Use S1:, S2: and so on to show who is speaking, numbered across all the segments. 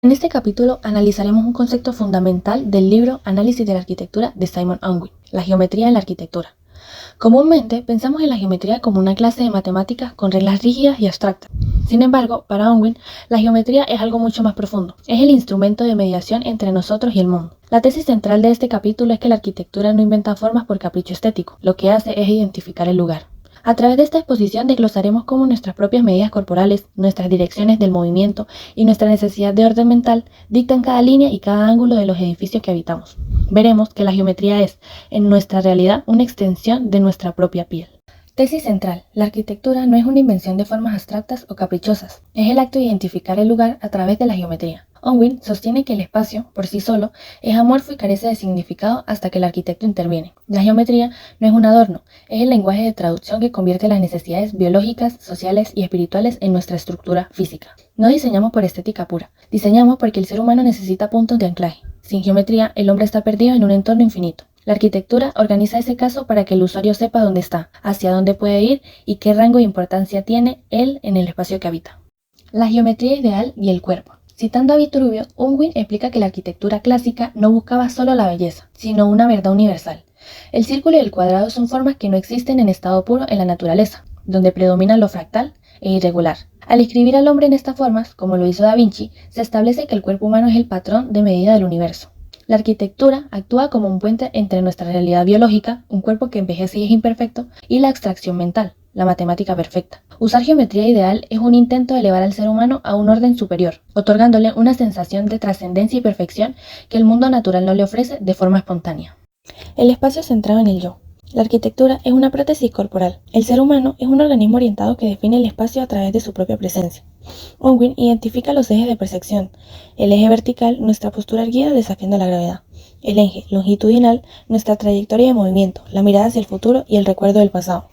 S1: En este capítulo analizaremos un concepto fundamental del libro Análisis de la Arquitectura de Simon Unwin, la geometría en la arquitectura. Comúnmente pensamos en la geometría como una clase de matemáticas con reglas rígidas y abstractas. Sin embargo, para Unwin, la geometría es algo mucho más profundo. Es el instrumento de mediación entre nosotros y el mundo. La tesis central de este capítulo es que la arquitectura no inventa formas por capricho estético. Lo que hace es identificar el lugar. A través de esta exposición desglosaremos cómo nuestras propias medidas corporales, nuestras direcciones del movimiento y nuestra necesidad de orden mental dictan cada línea y cada ángulo de los edificios que habitamos. Veremos que la geometría es, en nuestra realidad, una extensión de nuestra propia piel. Tesis central. La arquitectura no es una invención de formas abstractas o caprichosas. Es el acto de identificar el lugar a través de la geometría. Unwin sostiene que el espacio, por sí solo, es amorfo y carece de significado hasta que el arquitecto interviene. La geometría no es un adorno, es el lenguaje de traducción que convierte las necesidades biológicas, sociales y espirituales en nuestra estructura física. No diseñamos por estética pura, diseñamos porque el ser humano necesita puntos de anclaje. Sin geometría, el hombre está perdido en un entorno infinito. La arquitectura organiza ese caso para que el usuario sepa dónde está, hacia dónde puede ir y qué rango de importancia tiene él en el espacio que habita. La geometría ideal y el cuerpo. Citando a Vitruvio, Unwin explica que la arquitectura clásica no buscaba solo la belleza, sino una verdad universal. El círculo y el cuadrado son formas que no existen en estado puro en la naturaleza, donde predomina lo fractal e irregular. Al escribir al hombre en estas formas, como lo hizo Da Vinci, se establece que el cuerpo humano es el patrón de medida del universo. La arquitectura actúa como un puente entre nuestra realidad biológica, un cuerpo que envejece y es imperfecto, y la abstracción mental, la matemática perfecta. Usar geometría ideal es un intento de elevar al ser humano a un orden superior, otorgándole una sensación de trascendencia y perfección que el mundo natural no le ofrece de forma espontánea. El espacio centrado en el yo. La arquitectura es una prótesis corporal. El ser humano es un organismo orientado que define el espacio a través de su propia presencia. Unwin identifica los ejes de percepción. El eje vertical, nuestra postura erguida desafiando la gravedad. El eje longitudinal, nuestra trayectoria de movimiento, la mirada hacia el futuro y el recuerdo del pasado.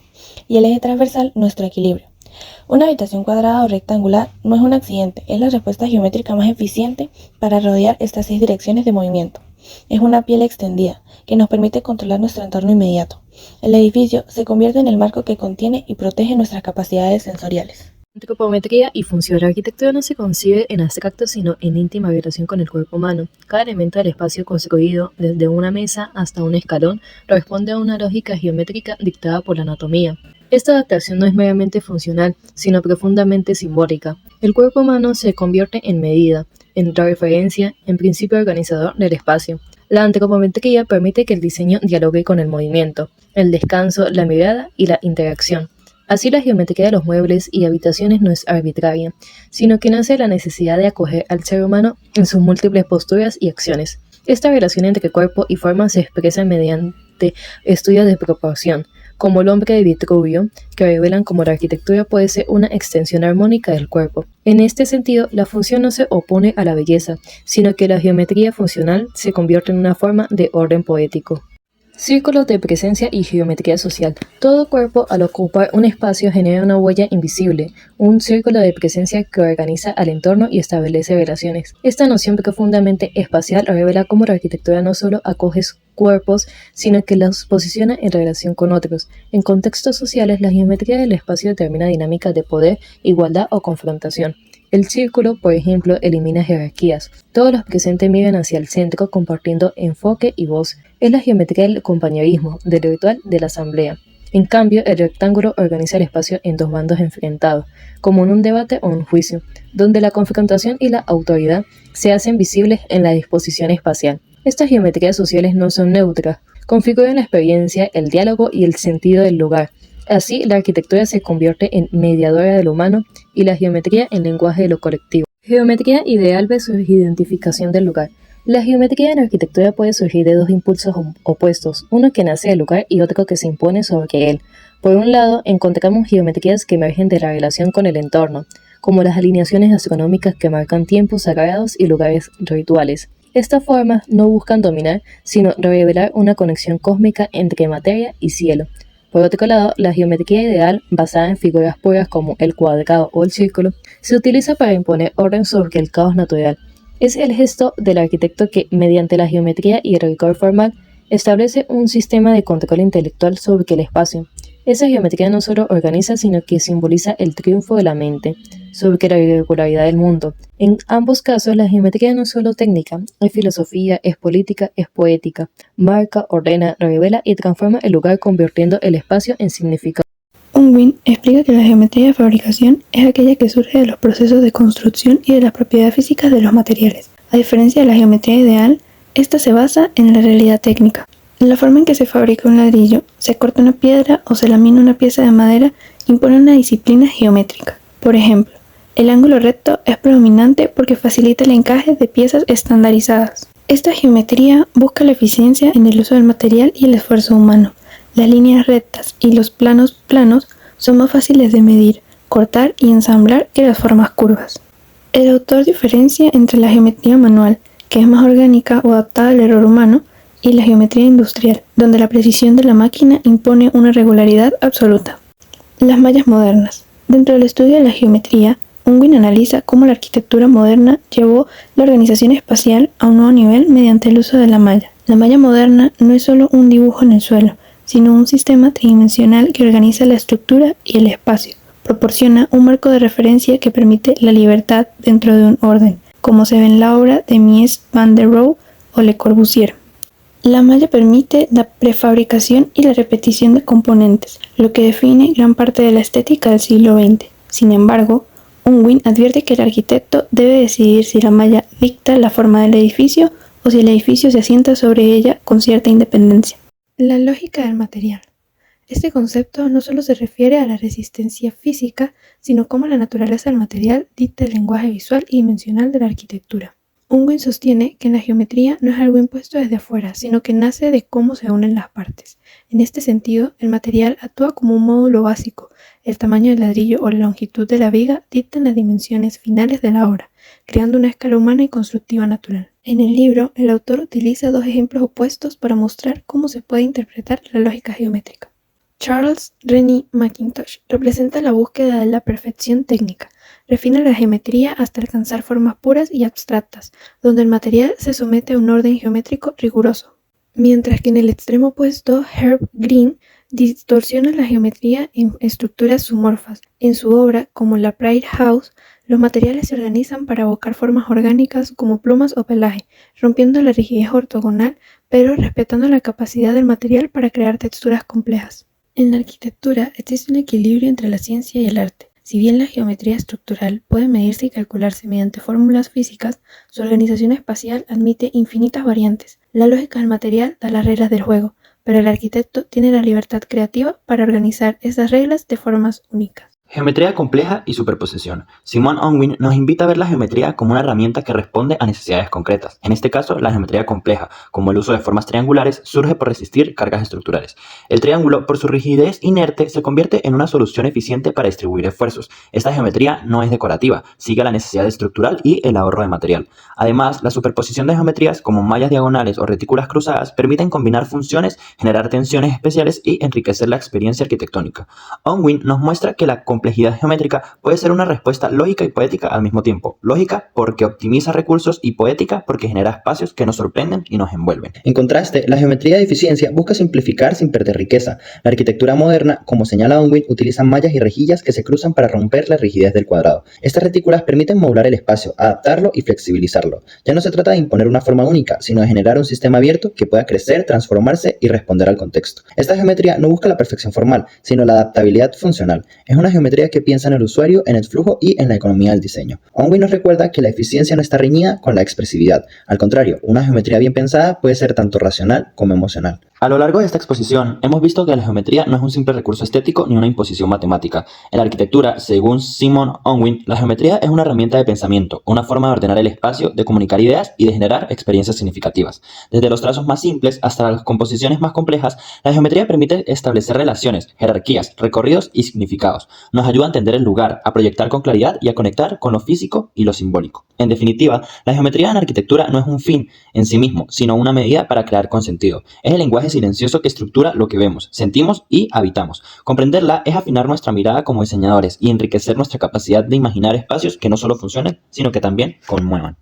S1: Y el eje transversal, nuestro equilibrio. Una habitación cuadrada o rectangular no es un accidente, es la respuesta geométrica más eficiente para rodear estas 6 direcciones de movimiento. Es una piel extendida, que nos permite controlar nuestro entorno inmediato. El edificio se convierte en el marco que contiene y protege nuestras capacidades sensoriales.
S2: Antropometría y función. La arquitectura no se concibe en abstracto sino en íntima relación con el cuerpo humano. Cada elemento del espacio construido, desde una mesa hasta un escalón, responde a una lógica geométrica dictada por la anatomía. Esta adaptación no es meramente funcional, sino profundamente simbólica. El cuerpo humano se convierte en medida, en referencia, en principio organizador del espacio. La antropometría permite que el diseño dialogue con el movimiento, el descanso, la mirada y la interacción. Así, la geometría de los muebles y habitaciones no es arbitraria, sino que nace de la necesidad de acoger al ser humano en sus múltiples posturas y acciones. Esta relación entre cuerpo y forma se expresa mediante estudios de proporción, como el hombre de Vitruvio, que revelan cómo la arquitectura puede ser una extensión armónica del cuerpo. En este sentido, la función no se opone a la belleza, sino que la geometría funcional se convierte en una forma de orden poético. Círculos de presencia y geometría social. Todo cuerpo, al ocupar un espacio, genera una huella invisible, un círculo de presencia que organiza al entorno y establece relaciones. Esta noción profundamente espacial revela cómo la arquitectura no solo acoge cuerpos, sino que los posiciona en relación con otros. En contextos sociales, la geometría del espacio determina dinámicas de poder, igualdad o confrontación. El círculo, por ejemplo, elimina jerarquías. Todos los presentes miran hacia el centro compartiendo enfoque y voz. Es la geometría del compañerismo, del ritual de la asamblea. En cambio, el rectángulo organiza el espacio en 2 bandos enfrentados, como en un debate o un juicio, donde la confrontación y la autoridad se hacen visibles en la disposición espacial. Estas geometrías sociales no son neutras, configuran la experiencia, el diálogo y el sentido del lugar. Así, la arquitectura se convierte en mediadora de lo humano y la geometría en lenguaje de lo colectivo. Geometría ideal versus identificación del lugar. La geometría en la arquitectura puede surgir de 2 impulsos opuestos, uno que nace del lugar y otro que se impone sobre él. Por un lado, encontramos geometrías que emergen de la relación con el entorno, como las alineaciones astronómicas que marcan tiempos sagrados y lugares rituales. Estas formas no buscan dominar, sino revelar una conexión cósmica entre materia y cielo. Por otro lado, la geometría ideal, basada en figuras puras como el cuadrado o el círculo, se utiliza para imponer orden sobre el caos natural. Es el gesto del arquitecto que, mediante la geometría y el rigor formal, establece un sistema de control intelectual sobre el espacio. Esa geometría no solo organiza, sino que simboliza el triunfo de la mente sobre la irregularidad del mundo. En ambos casos, la geometría no es solo técnica, es filosofía, es política, es poética. Marca, ordena, revela y transforma el lugar convirtiendo el espacio en significado.
S3: Unwin explica que la geometría de fabricación es aquella que surge de los procesos de construcción y de las propiedades físicas de los materiales. A diferencia de la geometría ideal, esta se basa en la realidad técnica. En la forma en que se fabrica un ladrillo, se corta una piedra o se lamina una pieza de madera impone una disciplina geométrica. Por ejemplo, el ángulo recto es predominante porque facilita el encaje de piezas estandarizadas. Esta geometría busca la eficiencia en el uso del material y el esfuerzo humano. Las líneas rectas y los planos planos son más fáciles de medir, cortar y ensamblar que las formas curvas. El autor diferencia entre la geometría manual, que es más orgánica o adaptada al error humano, y la geometría industrial, donde la precisión de la máquina impone una regularidad absoluta. Las mallas modernas. Dentro del estudio de la geometría, Unwin analiza cómo la arquitectura moderna llevó la organización espacial a un nuevo nivel mediante el uso de la malla. La malla moderna no es solo un dibujo en el suelo, sino un sistema tridimensional que organiza la estructura y el espacio. Proporciona un marco de referencia que permite la libertad dentro de un orden, como se ve en la obra de Mies van der Rohe o Le Corbusier. La malla permite la prefabricación y la repetición de componentes, lo que define gran parte de la estética del siglo XX. Sin embargo, Unwin advierte que el arquitecto debe decidir si la malla dicta la forma del edificio o si el edificio se asienta sobre ella con cierta independencia. La lógica del material. Este concepto no solo se refiere a la resistencia física, sino cómo la naturaleza del material dicta el lenguaje visual y dimensional de la arquitectura. Unwin sostiene que en la geometría no es algo impuesto desde afuera, sino que nace de cómo se unen las partes. En este sentido, el material actúa como un módulo básico. El tamaño del ladrillo o la longitud de la viga dictan las dimensiones finales de la obra, creando una escala humana y constructiva natural. En el libro, el autor utiliza dos ejemplos opuestos para mostrar cómo se puede interpretar la lógica geométrica. Charles Rennie Mackintosh representa la búsqueda de la perfección técnica. Refina la geometría hasta alcanzar formas puras y abstractas, donde el material se somete a un orden geométrico riguroso. Mientras que en el extremo opuesto, Herb Green distorsiona la geometría en estructuras zoomorfas. En su obra, como la Pride House, los materiales se organizan para evocar formas orgánicas como plumas o pelaje, rompiendo la rigidez ortogonal, pero respetando la capacidad del material para crear texturas complejas. En la arquitectura existe un equilibrio entre la ciencia y el arte. Si bien la geometría estructural puede medirse y calcularse mediante fórmulas físicas, su organización espacial admite infinitas variantes. La lógica del material da las reglas del juego, pero el arquitecto tiene la libertad creativa para organizar esas reglas de formas únicas.
S4: Geometría compleja y superposición. Simon Unwin nos invita a ver la geometría como una herramienta que responde a necesidades concretas. En este caso, la geometría compleja, como el uso de formas triangulares, surge por resistir cargas estructurales. El triángulo, por su rigidez inerte, se convierte en una solución eficiente para distribuir esfuerzos. Esta geometría no es decorativa, sigue la necesidad estructural y el ahorro de material. Además, la superposición de geometrías, como mallas diagonales o retículas cruzadas, permiten combinar funciones, generar tensiones especiales y enriquecer la experiencia arquitectónica. Unwin nos muestra que la complejidad geométrica puede ser una respuesta lógica y poética al mismo tiempo. Lógica porque optimiza recursos y poética porque genera espacios que nos sorprenden y nos envuelven.
S5: En contraste, la geometría de eficiencia busca simplificar sin perder riqueza. La arquitectura moderna, como señala Unwin, utiliza mallas y rejillas que se cruzan para romper la rigidez del cuadrado. Estas retículas permiten modular el espacio, adaptarlo y flexibilizarlo. Ya no se trata de imponer una forma única, sino de generar un sistema abierto que pueda crecer, transformarse y responder al contexto. Esta geometría no busca la perfección formal, sino la adaptabilidad funcional. Es una geometría que piensa en el usuario, en el flujo y en la economía del diseño. Unwin nos recuerda que la eficiencia no está reñida con la expresividad. Al contrario, una geometría bien pensada puede ser tanto racional como emocional.
S4: A lo largo de esta exposición, hemos visto que la geometría no es un simple recurso estético ni una imposición matemática. En la arquitectura, según Simon Unwin, la geometría es una herramienta de pensamiento, una forma de ordenar el espacio, de comunicar ideas y de generar experiencias significativas. Desde los trazos más simples hasta las composiciones más complejas, la geometría permite establecer relaciones, jerarquías, recorridos y significados. Nos ayuda a entender el lugar, a proyectar con claridad y a conectar con lo físico y lo simbólico. En definitiva, la geometría en arquitectura no es un fin en sí mismo, sino una medida para crear con sentido. Es el lenguaje silencioso que estructura lo que vemos, sentimos y habitamos. Comprenderla es afinar nuestra mirada como diseñadores y enriquecer nuestra capacidad de imaginar espacios que no solo funcionen, sino que también conmuevan.